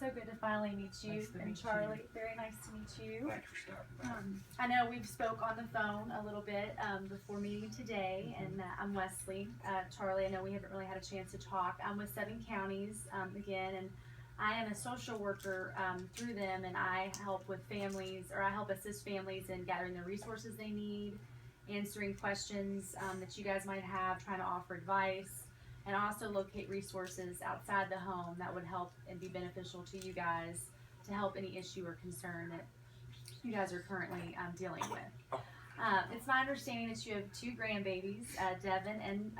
so good to finally meet you. Nice to and meet Charlie, you. very nice to meet you. Thanks for stopping by. I know we've spoke on the phone a little bit before meeting today, Mm-hmm. and I'm Wesley. Charlie, I know we haven't really had a chance to talk. I'm with 7 counties again, and I am a social worker through them, and I help with families, or I help assist families in gathering the resources they need, answering questions that you guys might have, trying to offer advice, and also locate resources outside the home that would help and be beneficial to you guys to help any issue or concern that you guys are currently dealing with. It's my understanding that you have 2 grandbabies, Devin and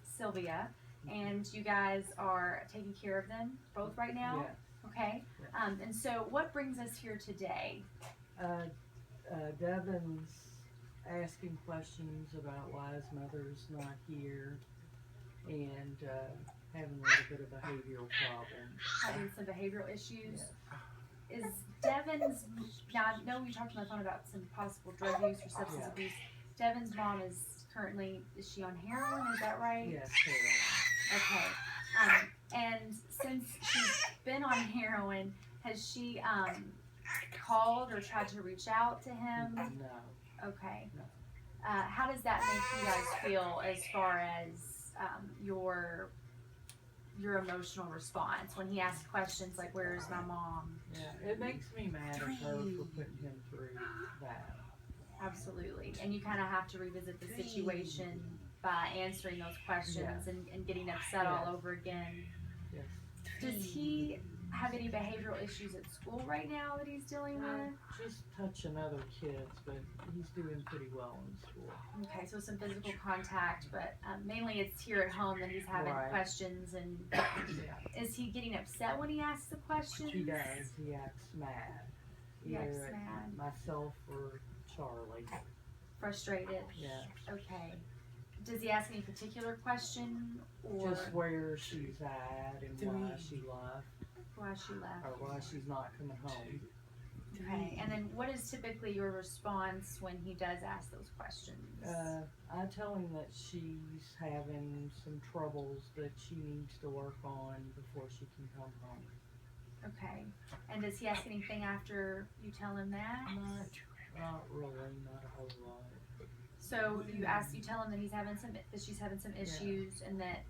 Sylvia, and you guys are taking care of them both right now? Yes. Okay. Yes. And so what brings us here today? Devin's asking questions about why his mother's not here and having a little bit of behavioral problems. Having some behavioral issues? Yes. Is Devin's, now I know we talked on the phone about some possible drug use or substance Yeah. abuse. Devin's mom is currently, is she on heroin, is that right? Yes, Carol. Okay. And since she's been on heroin, has she called or tried to reach out to him? No. Okay. No. How does that make you guys feel as far as your emotional response when he asks questions like, "Where's my mom?" Yeah, it makes me mad at her for putting him through that. Absolutely. And you kind of have to revisit the situation by answering those questions and getting upset all over again. Yes. Does he have any behavioral issues at school right now that he's dealing with? Just touching other kids, but he's doing pretty well in school. Okay, so some physical contact, but mainly it's here at home that he's having Right. questions. And is he getting upset when he asks the questions? He does. He acts mad. He acts Either at mad. myself or Charlie. Frustrated? Yeah. Okay. Does he ask any particular question or Just where she's at and why she left, why she left? or why she's not coming home. Okay, and then what is typically your response when he does ask those questions? I tell him that she's having some troubles that she needs to work on before she can come home. Okay, and does he ask anything after you tell him that? Not really, not a whole lot. So you tell him that she's having some issues and that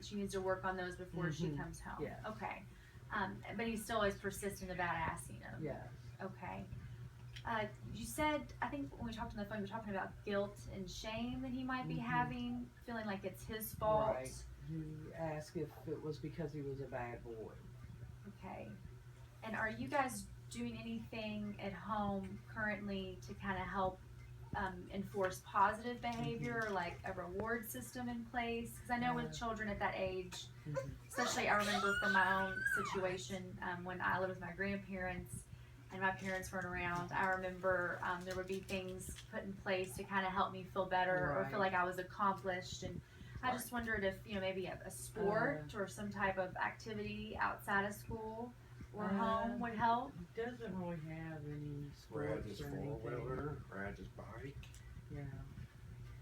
she needs to work on those before she comes home. Yeah. Okay, but he's still always persistent about asking them. Yes. Okay. You said, I think when we talked on the phone, we were talking about guilt and shame that he might be having, feeling like it's his fault. Right. He asked if it was because he was a bad boy. Okay. And are you guys doing anything at home currently to kind of help enforce positive behavior, like a reward system in place? Because I know with children at that age, especially I remember from my own situation when I lived with my grandparents and my parents weren't around, I remember there would be things put in place to kind of help me feel better or feel like I was accomplished. And I just wondered if, maybe a sport or some type of activity outside of school or home would help. He doesn't really have any Rides sports his or anything. 4-wheeler, rides his bike, Yeah.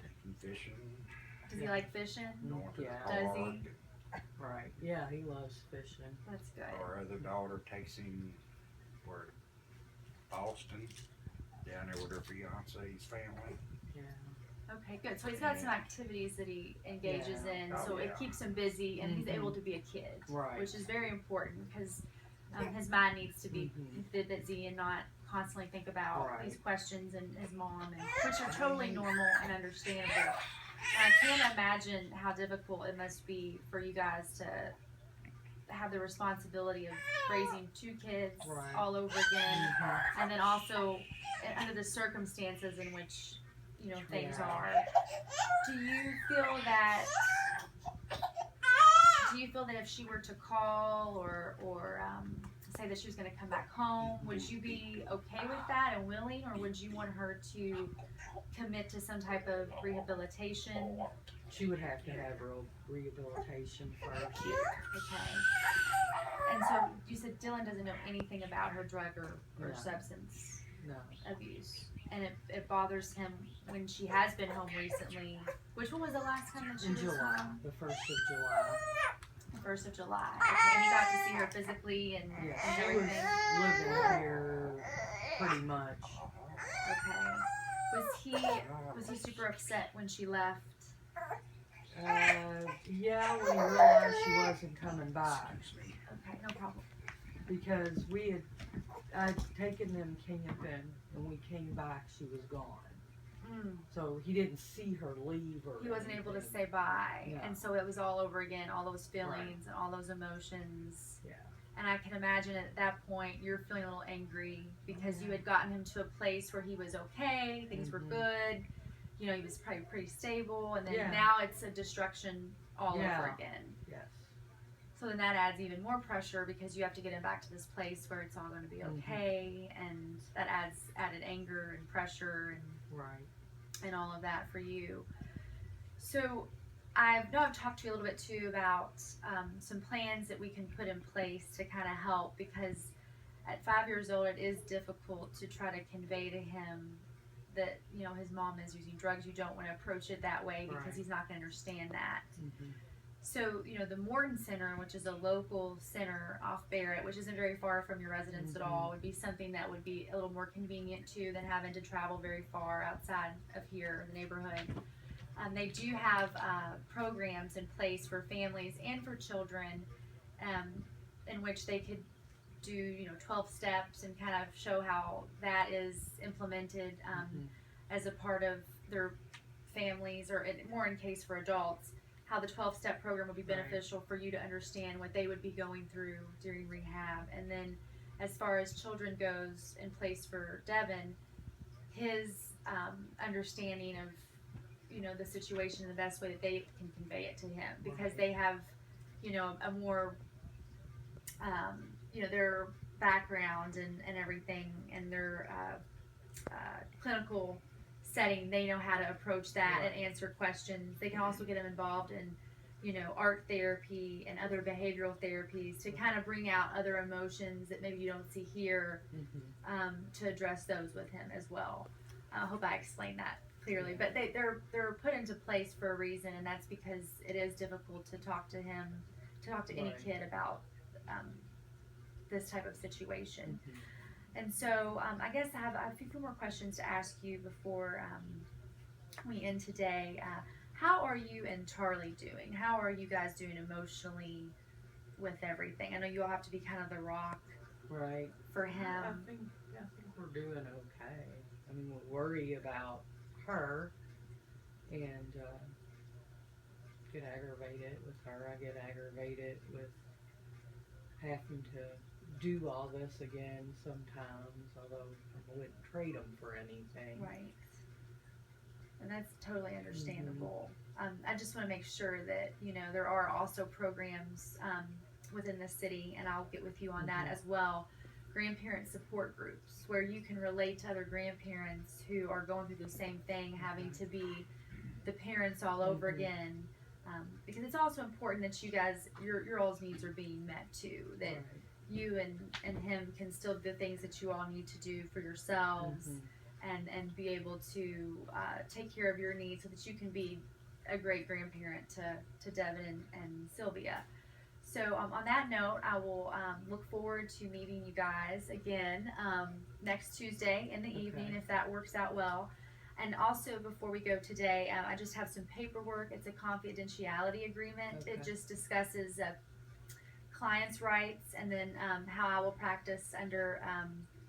taking fishing, Does he like fishing? going to the Yeah. Does park. he? Right. Yeah, he loves fishing. That's good. Our other daughter takes him where Boston, down there with her fiance's family. Yeah. Okay, good. So he's got some activities that he engages in, Oh, so it yeah. keeps him busy and he's able to be a kid, Right. which is very important because his mind needs to be Mhm. busy and not constantly think about Right. these questions and his mom, which are totally normal and understandable. And I can't imagine how difficult it must be for you guys to have the responsibility of raising 2 kids Right. all over again, Mhm. and then also under the circumstances in which things Yeah. are. Do you feel that if she were to call or say that she was going to come back home, would you be okay with that and willing, or would you want her to commit to some type of rehabilitation? She would have to have rehabilitation first. Okay. And so you said Dylan doesn't know anything about her drug or No. substance No. abuse, and it bothers him when she has been home recently. Which one was the last time that she In was July. home? The 1st of July. The 1st of July. Okay, and you got to see her physically and, Yeah, and she everything. was living here pretty much. Okay. Was he super upset when she left? Yeah, when he realized she wasn't coming back, Okay, no problem. because I'd taken them camping, and when we came back, she was gone. So he didn't see her leave or He wasn't able to anything. say bye, No. and so it was all over again, all those feelings Right. and all those emotions. Yeah. And I can imagine at that point you're feeling a little angry because you Yeah. had gotten him to a place where he was okay, things were Mhm. good, you know, he was probably pretty stable, and then Yeah. now it's a destruction all Yeah. over again. Yes. So then that adds even more pressure because you have to get him back to this place where it's all going to be okay, and that adds added anger and pressure Right. and all of that for you. So I've talked to you a little bit too about some plans that we can put in place to kind of help, because at 5 years old it is difficult to try to convey to him that, you know, his mom is using drugs. You don't want to approach it that way because Right. he's not going to understand that. Mhm. So, you know, the Morton Center, which is a local center off Barrett, which isn't very far from your residence at all, would be something that would be a little more convenient too than having to travel very far outside of here in the neighborhood. They do have programs in place for families and for children, in which they could do, you know, 12 steps and kind of show how that is implemented as a part of their families, or more in case for adults, how the 12-step program would be beneficial for you to understand what they would be going through during rehab. And then as far as children goes, in place for Devin, his understanding of, you know, the situation in the best way that they can convey it to him, because they have, you know, a more you know, their background and everything, and their clinical setting, they know how to approach that and answer questions. They can also get them involved in, you know, art therapy and other behavioral therapies to kind of bring out other emotions that maybe you don't see here, to address those with him as well. I hope I explained that clearly, but they're put into place for a reason, and that's because it is difficult to talk to any kid about this type of situation. And so I guess I have a few more questions to ask you before we end today. How are you and Charlie doing? How are you guys doing emotionally with everything? I know you all have to be kind of the rock for him. I think we're doing okay. I mean, we worry about her and get aggravated with her. I get aggravated with having to do all this again sometimes, although I wouldn't trade them for anything. Right. And that's totally understandable. I just want to make sure that, you know, there are also programs within the city, and I'll get with you on that as well, grandparent support groups where you can relate to other grandparents who are going through the same thing, having to be the parents all over again. Because it's also important that you guys, your all's needs are being met too, that you and him can still do the things that you all need to do for yourselves, and be able to take care of your needs so that you can be a great grandparent to Devin and Sylvia. So on that note, I will look forward to meeting you guys again next Tuesday in the evening, if that works out well. And also, before we go today, I just have some paperwork. It's a confidentiality agreement. It just discusses clients' rights, and then how I will practice under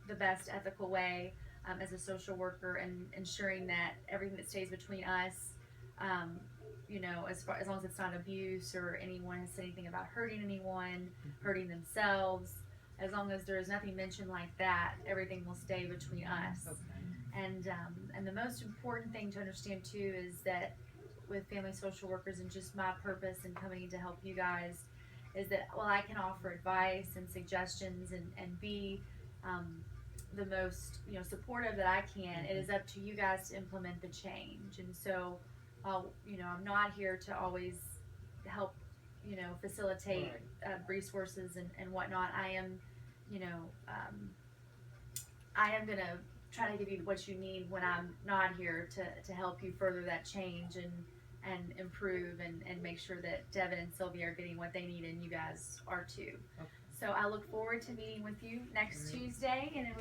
the best ethical way as a social worker, and ensuring that everything that stays between us, you know, as long as it's not abuse or anyone has said anything about hurting anyone, hurting themselves, as long as there is nothing mentioned like that, everything will stay between us. And the most important thing to understand too is that with family social workers, and just my purpose in coming to help you guys, is that while I can offer advice and suggestions and be the most, you know, supportive that I can, it is up to you guys to implement the change. And so, you know, I'm not here to always help, you know, facilitate resources and whatnot. I am, you know, I am gonna try to give you what you need when I'm not here to help you further that change and improve and make sure that Devin and Sylvia are getting what they need and you guys are too. Okay. So I look forward to meeting with you next Tuesday, and it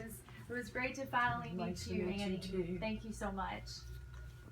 was great to finally Nice meet you, to meet you Annie. too. Thank you so much.